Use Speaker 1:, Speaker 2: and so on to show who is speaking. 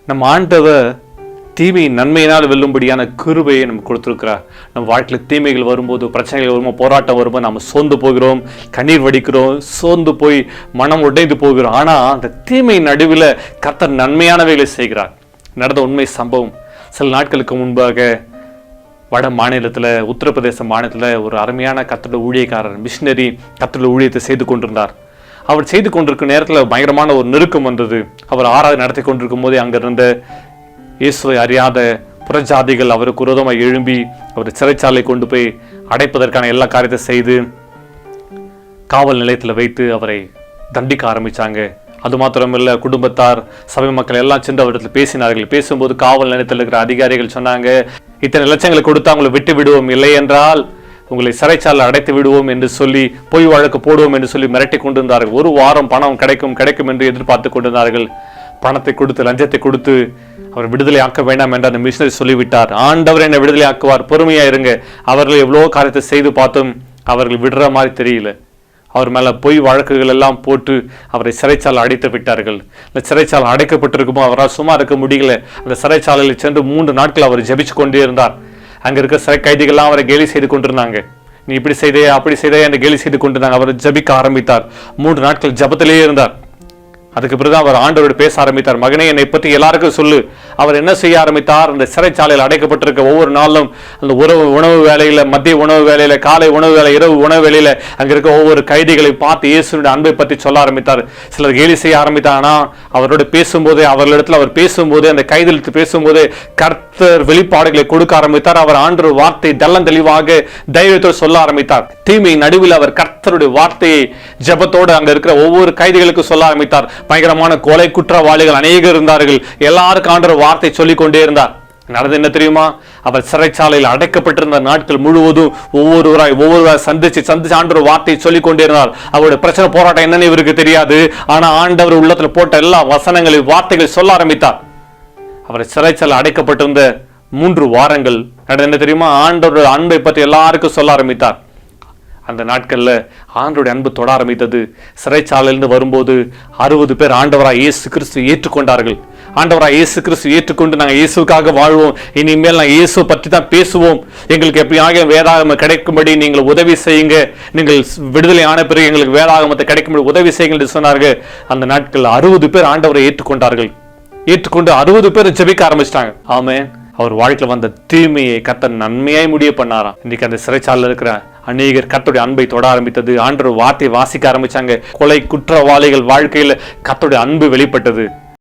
Speaker 1: நம்ம ஆண்டவர் தீமை நன்மையினால் வெல்லும்படியான கிருபையை நம்ம கொடுத்துருக்கிறார். நம்ம வாழ்க்கையில் தீமைகள் வரும்போது, பிரச்சனைகள் வரும்போது, போராட்டம் வரும்போது நம்ம சோர்ந்து போகிறோம், கண்ணீர் வடிக்கிறோம், சோர்ந்து போய் மனம் உடைந்து போகிறோம். ஆனால் அந்த தீமை நடுவில் கர்த்தர் நன்மையானவைகளை செய்கிறார். நடந்த உண்மை சம்பவம். சில நாட்களுக்கு முன்பாக வட மாநிலத்தில், உத்தரப்பிரதேச மாநிலத்தில் ஒரு அருமையான கர்த்தருடைய ஊழியக்காரர், மிஷினரி கர்த்தருடைய ஊழியத்தை செய்து கொண்டிருந்தார். அவர் செய்து கொண்டிருக்கும் நேரத்தில் பயங்கரமான ஒரு நெருக்கம் வந்தது. அவர் ஆராதனை நடத்தி கொண்டிருக்கும் போதே அங்கிருந்த இயேசுவை அறியாத புறஜாதிகள் அவருக்கு விரோதமாக எழும்பி அவர் சிறைச்சாலை கொண்டு போய் அடைப்பதற்கான எல்லா காரியத்தை செய்து காவல் நிலையத்தில் வைத்து அவரை தண்டிக்க ஆரம்பித்தாங்க. அது மாத்திரமில்லை, குடும்பத்தார், சபை மக்கள் எல்லாம் சென்று அவரிடத்தில் பேசினார்கள். பேசும்போது காவல் நிலையத்தில் இருக்கிற அதிகாரிகள் சொன்னாங்க, இத்தனை லட்சங்களை கொடுத்து அவங்களை விட்டு விடுவோம், இல்லை என்றால் உங்களை சிறைச்சாலை அடைத்து விடுவோம் என்று சொல்லி, பொய் வழக்கு போடுவோம் என்று சொல்லி மிரட்டி கொண்டிருந்தார்கள். ஒரு வாரம் பணம் கிடைக்கும் என்று எதிர்பார்த்து கொண்டிருந்தார்கள். பணத்தை கொடுத்து, லஞ்சத்தை கொடுத்து அவர் விடுதலை ஆக்க வேண்டாம் என்று அந்த மிஷனரி சொல்லிவிட்டார். ஆண்டவர் என்னை விடுதலை ஆக்குவார், பொறுமையா இருங்க. அவர்கள் எவ்வளோ காரியத்தை செய்து பார்த்தும் அவர்கள் விடுற மாதிரி தெரியல. அவர் மேல பொய் வழக்குகள் எல்லாம் போட்டு அவரை சிறைச்சாலை அடைத்து விட்டார்கள். இந்த சிறைச்சாலை அடைக்கப்பட்டிருக்குமோ அவரால் சும்மா இருக்க முடியல. அந்த சிறைச்சாலையில் சென்று 3 நாட்கள் அவர் ஜெபிச்சு கொண்டே இருந்தார். அங்க இருக்க சிறை கைதிகள்லாம் அவரை கேலி செய்து கொண்டிருந்தாங்க. நீ இப்படி செய்தே அப்படி செய்தே என்று கேலி செய்து கொண்டிருந்தாங்க. அவர் ஜபிக்க ஆரம்பித்தார். 3 நாட்கள் ஜபத்திலேயே இருந்தார். அதுக்கு பிறகு அவர் ஆண்டவரோடு பேச ஆரம்பித்தார். மகனே, என்னை பற்றி எல்லாருக்கும் சொல்லு. அவர் என்ன செய்ய ஆரம்பித்தார்? அந்த சிறைச்சாலையில் அடைக்கப்பட்டிருக்க ஒவ்வொரு நாளும் அந்த உணவு வேலையில, மதிய உணவு வேலையில, காலை உணவு வேலை, இரவு உணவு வேலையில அங்க இருக்க ஒவ்வொரு கைதிகளை பார்த்து இயேசுனுடைய அன்பை பற்றி சொல்ல ஆரம்பித்தார். சிலர் கேலி செய்ய ஆரம்பித்தார். ஆனா அவரோட பேசும்போதே, அவர்களிடத்தில் அவர் பேசும்போதே, அந்த கைதிகளுக்கு பேசும்போதே கர்த்தர் வெளிப்பாடுகளை கொடுக்க ஆரம்பித்தார். அவர் ஆண்டவர் வார்த்தை தெளிவாக தைரியத்தோடு சொல்ல ஆரம்பித்தார். தீமை நடுவில் அவர் கர்த்தருடைய வார்த்தையை ஜபத்தோடு அங்க இருக்கிற ஒவ்வொரு கைதிகளுக்கும் சொல்ல ஆரம்பித்தார். பயங்கரமான கொலை குற்றவாளிகள் அநேகர் இருந்தார்கள். எல்லாருக்கும் ஆண்டவர் வார்த்தை சொல்லிக் கொண்டே இருந்தார். நடந்து என்ன தெரியுமா? அவர் சிறைச்சாலையில் அடைக்கப்பட்டிருந்த நாட்கள் முழுவதும் ஒவ்வொருவராய் சந்திச்சு ஆண்டவர் வார்த்தையை சொல்லிக் கொண்டே இருந்தார். அவருடைய பிரச்சனை, போராட்டம் என்னன்னு இவருக்கு தெரியாது. ஆனா ஆண்டவர் உள்ளத்துல போட்ட எல்லா வசனங்களையும், வார்த்தைகளை சொல்ல ஆரம்பித்தார். அவர் சிறைச்சாலை அடைக்கப்பட்டிருந்த 3 வாரங்கள் நடந்து என்ன தெரியுமா? ஆண்டவருடைய அன்பை பற்றி எல்லாருக்கும் சொல்ல ஆரம்பித்தார். அந்த நாட்கள்ல ஆண்டவருடைய அன்பு தொட ஆரம்பித்தது. சிறைச்சாலையிலிருந்து வரும்போது 60 பேர் ஆண்டவராய் இயேசு கிறிஸ்து ஏற்றுக்கொண்டார்கள். ஆண்டவராய் இயேசு கிறிஸ்து ஏற்றுக்கொண்டு, நாங்கள் இயேசுக்காக வாழ்வோம், இனிமேல் நாங்கள் இயேசு பற்றி தான் பேசுவோம், எங்களுக்கு எப்படியாக வேதாகமம் கிடைக்கும்படி நீங்கள் உதவி செய்யுங்க, நீங்கள் விடுதலை ஆன பிறகு எங்களுக்கு வேதாகமத்தை கிடைக்கும்படி உதவி செய்யுங்கள் என்று சொன்னார்கள். அந்த நாட்கள் 60 பேர் ஆண்டவரை ஏற்றுக்கொண்டார்கள். ஏற்றுக்கொண்டு 60 பேர் ஜெபிக்க ஆரம்பிச்சிட்டாங்க. ஆமென். அவர் வாழ்க்கையில் வந்த தீமையை கர்த்தர் நன்மையாய் முடிய பண்ணாராம். இன்னைக்கு அந்த சிறைச்சாலையில் இருக்கிற அநேகர் கர்த்தருடைய அன்பை தொட ஆரம்பித்தது. ஆண்டவர் வார்த்தையை வாசிக்க ஆரம்பிச்சாங்க. கொலை குற்றவாளிகள் வாழ்க்கையில் கர்த்தருடைய அன்பு வெளிப்பட்டது.